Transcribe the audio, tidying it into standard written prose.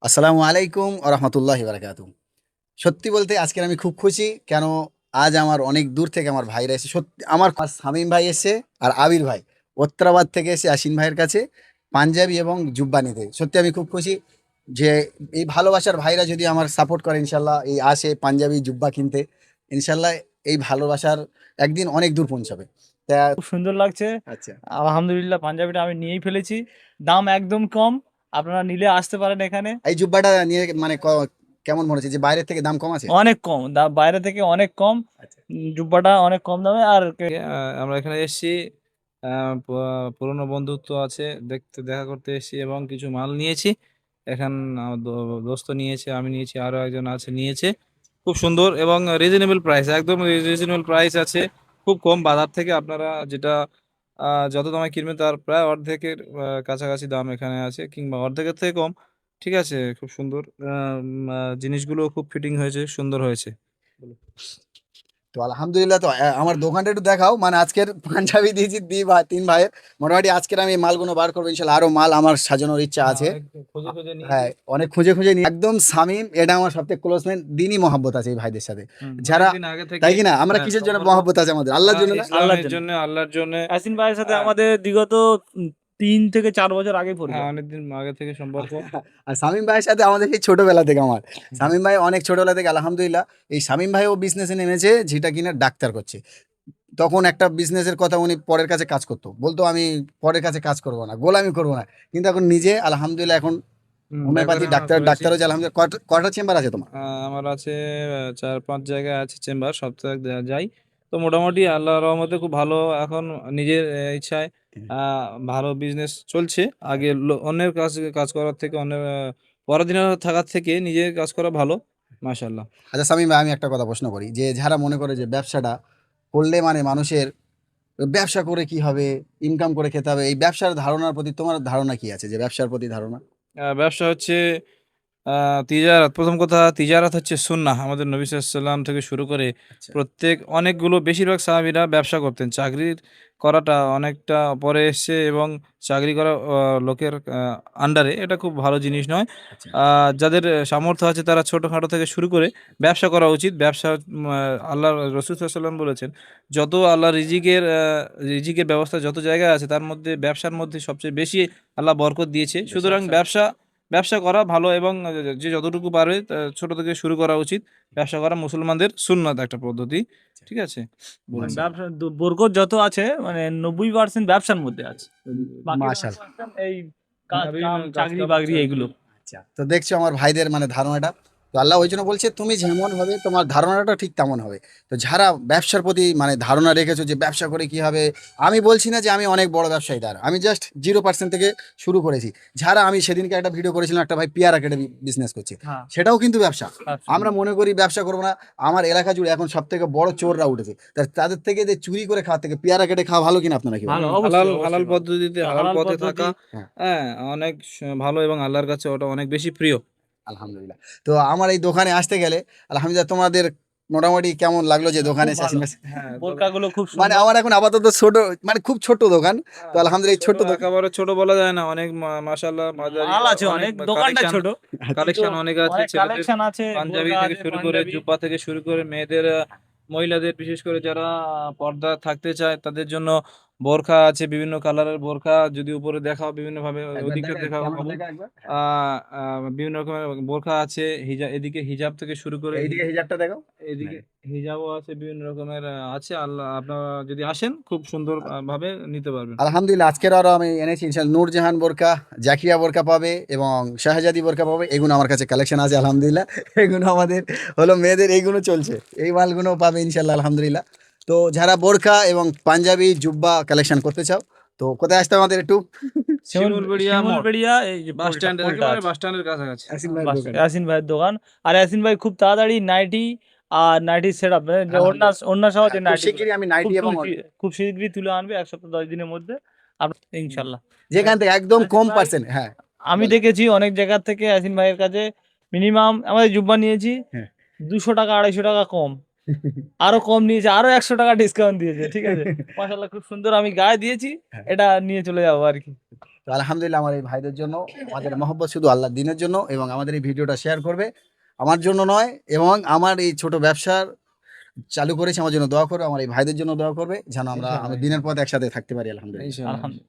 আসসালামু আলাইকুম রহমতুল্লাহি বারাকাতু। সত্যি বলতে আজকের আমি খুব খুশি। কেন? আজ আমার অনেক দূর থেকে আমার ভাইরা এসে, সত্যি আমার শামীম ভাই এসে আর আবির ভাই ওত্তরাবাদ থেকে এসে আসিন ভাইয়ের কাছে পাঞ্জাবি এবং জুব্বা নিতে। সত্যি আমি খুব খুশি যে এই ভালোবাসার ভাইরা যদি আমার সাপোর্ট করে, ইনশাল্লাহ এই আসে পাঞ্জাবি জুব্বা কিনতে, ইনশাল্লাহ এই ভালোবাসার একদিন অনেক দূর পৌঁছাবে। তা খুব সুন্দর লাগছে। আচ্ছা, আলহামদুলিল্লাহ পাঞ্জাবিটা আমি নিয়েই ফেলেছি। দাম একদম কম। আপনারা নিলে আসতে পারেন এখানে। এই জুব্বাটা নিয়ে মানে কেমন মনে হচ্ছে যে বাইরের থেকে দাম কম আছে? অনেক কম। বাইরে থেকে অনেক কম। আচ্ছা, জুব্বাটা অনেক কম দামে আর আমরা এখানে এসেছি, পুরনো বন্ধুত্ব আছে, দেখা করতে এসেছি এবং কিছু মাল নিয়েছি। এখন আমার দোস্ত নিয়েছে, আমি নিয়েছি, আরো একজন আছে নিয়েছে। খুব সুন্দর এবং রিজনেবল প্রাইস, একদম রিজনেবল প্রাইস আছে। খুব কম বাজার থেকে আপনারা যেটা যত দামে কিনবেন তার প্রায় অর্ধেকের কাছাকাছি দাম এখানে আছে, কিংবা অর্ধেকের থেকে কম। ঠিক আছে, খুব সুন্দর জিনিসগুলো খুব ফিটিং হয়েছে, সুন্দর হয়েছে। তো আলহামদুলিল্লাহ। তো আমার দোকানটা একটু দেখাও, মানে আজকের পাঞ্জাবি দিয়েছি তিন ভাইয়ের। মোটামুটি আজকের আমি এই মালগুলো বার করবো, ইনশাল্লাহ আরো মাল আমার সাজানোর ইচ্ছা হ্যাঁ, আছে। অনেক খুঁজে খুঁজে নিয়েছি। হ্যাঁ, অনেক খুঁজে খুঁজে নিয়ে একদম শামিম, এটা আমার সবথেকে ক্লোজ ফ্রেন্ড। দিনই মহাব্বত আছে এই ভাইদের সাথে, যারা, অনেকদিন আগে থেকে তাই কি না? আমরা কিসের জন্য সম্পর্ক মহাব্বত আছে আমাদের? আল্লাহর জন্য না? আল্লাহর ইসলামের জন্য। জন্য, আল্লাহর জন্য। ইয়াসিন ভাইয়ের সাথে হ্যাঁ, আমাদের বিগত 3 থেকে 4 বছর আগে হ্যাঁ, পরিচয়। অনেকদিন আগে থেকে সম্পর্ক। আর শামিম ভাইয়ের সাথে আমাদের সেই ছোটবেলা থেকে আমার, শামিম ভাই অনেক ছোটবেলা থেকে আলহামদুলিল্লাহ। এই শামিম ভাই ও বিজনেসে নেমেছে, যেটা কিনা ডাক্তার করছে। তখন একটা বিজনেসের কথা উনি পরের কাছে কাজ করতো, বলতো আমি পরের কাছে কাজ করবো না, গোলামি করবো না। কিন্তু এখন নিজে আলহামদুলিল্লাহ এখন হোমিওপ্যাথি ডাক্তারখানা ডাক্তার করেছি। ডাক্তার হচ্ছে আলহামদুলিল্লাহ। কটা চেম্বার আছে তোমার? আমার আছে 4-5 জায়গায় আছে চেম্বার, সপ্তাহে যাই। তো মোটামুটি আল্লাহর রহমতে খুব ভালো এখন, নিজের ইচ্ছায় ভালো বিজনেস চলছে। আগে অন্যের কাজ কাজ করার থেকে, অন্যের পরাধীনতা থাকার থেকে নিজের কাজ করা ভালো, মাশাআল্লাহ। আচ্ছা শামীম ভাই, আমি একটা কথা প্রশ্ন করি, যে যারা মনে করে যে ব্যবসাটা করলে মানে মানুষের, ব্যবসা করে কি হবে, ইনকাম করে খেতে হবে, এই ব্যবসার ধারণার প্রতি তোমার ধারণা কি আছে, যে ব্যবসার প্রতি ধারণা? ব্যবসা হচ্ছে তিজারাত। প্রথম কথা, তিজারাত হচ্ছে সুন্নাহ। আমাদের নবী সাল্লাল্লাহু আলাইহি ওয়াসাল্লাম থেকে শুরু করে আচ্ছা, প্রত্যেক অনেকগুলো বেশিরভাগ সাহাবীরা ব্যবসা করতেন। চাকরির করাটা অনেকটা পরে এসছে, এবং চাকরি করা লোকের আন্ডারে এটা খুব ভালো জিনিস নয়। আচ্ছা, যাদের সামর্থ্য আছে তারা ছোটখাটো থেকে শুরু করে ব্যবসা করা উচিত। ব্যবসা আল্লাহর রাসূল সাল্লাল্লাহু আলাইহি ওয়াসাল্লাম বলেছেন, যত আল্লাহ রিজিকের ব্যবস্থা যত জায়গায় আছে, তার মধ্যে ব্যবসার মধ্যে সবচেয়ে বেশি আল্লাহ বরকত দিয়েছে। সুতরাং ব্যবসা ব্যবসা করা ভালো, এবং যে যতটুকু পারবে ছোট থেকে শুরু করা উচিত। ব্যবসা করা মুসলমানদের সুন্নাত একটা পদ্ধতি। আচ্ছা, ঠিক আছে? বলছি। মাশাআল্লাহ, ব্যবসা বরকত যত আছে মানে 90% ব্যবসার মধ্যে আছে। বাকি মাশাআল্লাহ। 10% এই কাজ বিভিন্ন কাম কাজ চাকরি কাম বাকরি এগুলো। আচ্ছা, তো দেখছো আমার ভাইদের মানে ধারণাটা। তো আল্লাহ ওই জন্য বলছে তুমি যেমন হবে তোমার ধারণাটা ঠিক তেমন হবে। তো যারা ব্যবসার প্রতি মানে ধারণা রেখেছো যে ব্যবসা করে কি হবে, আমি বলছি না যে আমি অনেক বড় ব্যবসায়ীদার, আমি জাস্ট 0% থেকে শুরু করেছি। যারা, আমি সেদিনকে একটা ভিডিও করেছিলাম, একটা ভাই পেয়ারা কেটে বিজনেস করছে, হ্যাঁ, সেটাও কিন্তু ব্যবসা। ব্যবসা। আমরা মনে করি ব্যবসা করবো না, আমার এলাকা জুড়ে এখন সব থেকে বড় চোররা উঠেছে। তাদের থেকে যে চুরি করে খাওয়ার থেকে পেয়ারা কেটে খাওয়া ভালো কিনা, আপনারা কি ভালো, বলেন? হালাল অবশ্যই, হালাল অবশ্যই ভালো। পদ্ধতিতে, হালাল হালাল পথে পদ্ধতি। থাকা হ্যাঁ, হ্যাঁ, অনেক ভালো, এবং আল্লাহর কাছে ওটা অনেক বেশি প্রিয়। আলহামদুলিল্লাহ। তো আমার এই দোকানে আসতে গেলে আলহামদুলিল্লাহ, তোমাদের মোটামুটি কেমন লাগলো যে দোকানে খুব এসে ভালো। আশেপাশে? হ্যাঁ, তবে বোরকাগুলো খুব মানে সুন্দর। আমার এখন আপাতত ছোট, মানে খুব ছোট দোকান। তো আলহামদুলিল্লাহ এই ছোট, ছোট্ট দোকান। একেবারে ছোট বলা যায় না। অনেক মাশাআল্লাহ মাঝারি, মাল আছে অনেক অনেক, দোকানটা কালেকশন, ছোট কিন্তু কালেকশন অনেক আছে। অনেক ছেলেদের কালেকশন আছে, পাঞ্জাবি বোরকা থেকে আছে, শুরু করে, পাঞ্জাবি। জুব্বা থেকে শুরু করে, মেয়েদের মহিলাদের বিশেষ করে যারা পর্দা থাকতে চায় তাদের জন্য বোরখা আছে, বিভিন্ন কালারের বোরখা। যদি উপরে দেখাও বিভিন্ন ভাবে, একবার ওদিকটা দেখা, দেখাও ক্যামেরা বাবু। দেখা একবার। হ্যাঁ, বিভিন্ন রকমের বোরখা আছে, এদিকে হিজাব থেকে শুরু করে, এইদিকে হিজাবটা দেখো। এদিকে হ্যাঁ। হিজাবও আছে, বিভিন্ন রকমের আছে। আল্লাহ, আপনারা যদি আসেন খুব সুন্দর ভাবে নিতে পারবেন। আলহামদুলিল্লাহ আজকের আরো আমি এনেছি ইনশাআল্লাহ নূরজাহান বোরকা, জাকিয়া বোরকা পাবে এবং শাহজাদি বোরকা পাবে। এগুলো আমার কাছে কালেকশন আছে আলহামদুলিল্লাহ। এগুলো আমাদের হলো মেয়েদের, এইগুলো চলছে, এই মালগুলো পাবে ইনশাআল্লাহ আলহামদুলিল্লাহ। তো যারা বোরকা এবং পাঞ্জাবি জুব্বা কালেকশন করতে চাও, তো কোথায় আসতে হবে আমাদের একটু? শিমুলবেড়িয়া মোড়, শিমুলবেড়িয়া, এই যে বাস পোলটা স্ট্যান্ড, পোলটা একেবারে আছে। বাস স্ট্যান্ডের কাছাকাছি। আসিফ ভাইয়ের বাস দোকান। ইয়াসিন ভাইয়ের দোকান। আর ইয়াসিন ভাই খুব তাড়াতাড়ি নাইটি আর নাইটি সেট আপ, যে ওড়না আলহামদুলিল্লাহ, ওড়না সহ যে খুব নাইটিগুলো শিগগিরই আমি খুব নাইটি এবং খুব শীঘ্রই তুলে আনবে 1 সপ্তাহ 10 দিনের মধ্যে আপনার, ইনশাল্লাহ। যেখান থেকে একদম ইয়াসিন কম ভাই, পার্সেন্ট। হ্যাঁ, আমি বলেন। দেখেছি অনেক জায়গা থেকে ইয়াসিন ভাইয়ের কাছে মিনিমাম আমাদের জুব্বা নিয়েছি হ্যাঁ। 200 টাকা 250 টাকা কম, আরো কম নিয়েছে, আরো 100 টাকা ডিসকাউন্ট দিয়েছে। ঠিক আছে, মাশাল্লাহ খুব সুন্দর, আমি গায়ে দিয়েছি, হ্যাঁ। এটা নিয়ে চলে যাবো আর কি। তো আলহামদুলিল্লাহ আমার এই ভাইদের জন্য আমাদের মহব্বত শুধু আল্লাহর দিনের জন্য, এবং আমাদের এই ভিডিওটা শেয়ার করবে আমার জন্য নয়, এবং আমার এই ছোট ব্যবসার চালু করেছে আমার জন্য দোয়া করবে, আমার এই ভাইদের জন্য দোয়া করবে, যেন আমরা ইনশাআল্লাহ, দিনের পথ একসাথে থাকতে পারি আলহামদুলিল্লাহ। ইনশাআল্লাহ। আলহামদুলিল্লাহ।